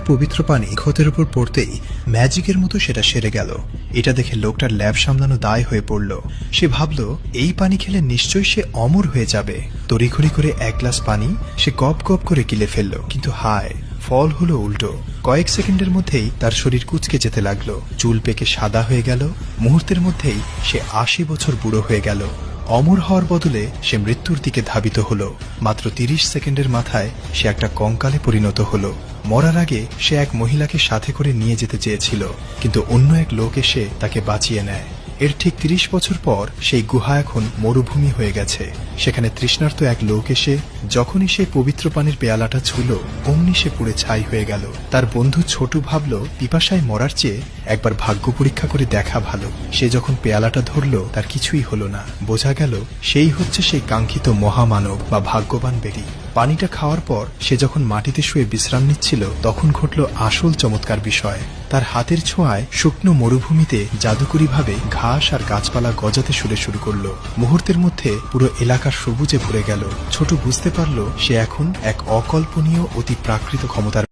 পবিত্র পানি ক্ষতের উপর পড়তেই ম্যাজিকের মতো সেটা সেরে গেল। এটা দেখে লোকটার ল্যাব সামলানো দায় হয়ে পড়ল। সে ভাবল এই পানি খেলে নিশ্চয়ই সে অমর হয়ে যাবে। তড়িঘড়ি করে এক গ্লাস পানি সে গপ গপ করে গিলে ফেলল, কিন্তু হায়, ফল হলো উল্টো। কয়েক সেকেন্ডের মধ্যেই তার শরীর কুঁচকে যেতে লাগলো, চুল পেকে সাদা হয়ে গেল। মুহূর্তের মধ্যেই সে ৮০ বছর বুড়ো হয়ে গেল। অমর হওয়ার বদলে সে মৃত্যুর দিকে ধাবিত হলো। মাত্র ৩০ সেকেন্ডের মাথায় সে একটা কঙ্কালে পরিণত হলো। মরার আগে সে এক মহিলাকে সাথে করে নিয়ে যেতে চেয়েছিল, কিন্তু অন্য এক লোক এসে তাকে বাঁচিয়ে নেয়। এর ঠিক ৩০ বছর পর সেই গুহা এখন মরুভূমি হয়ে গেছে। সেখানে তৃষ্ণার্ত এক লোক এসে যখনই সেই পবিত্র পানির পেয়ালাটা ছুঁল, অমনি সে পুড়ে ছাই হয়ে গেল। তার বন্ধু ছোটু ভাবল পিপাসায় মরার চেয়ে একবার ভাগ্য পরীক্ষা করে দেখা ভালো। সে যখন পেয়ালাটা ধরল তার কিছুই হলো না। বোঝা গেল সেই হচ্ছে সেই কাঙ্ক্ষিত মহামানব বা ভাগ্যবান ব্যক্তি। পানিটা খাওয়ার পর সে যখন মাটিতে শুয়ে বিশ্রাম নিচ্ছিল, তখন ঘটল আসল চমৎকার বিষয়। তার হাতের ছোঁয়ায় শুকনো মরুভূমিতে জাদুকরীভাবে ঘাস আর গাছপালা গজাতে শুরু করলো। মুহূর্তের মধ্যে পুরো এলাকা সবুজে ভরে গেল। ছোট বুঝতে পারল সে এখন এক অকল্পনীয় অতি প্রাকৃত ক্ষমতার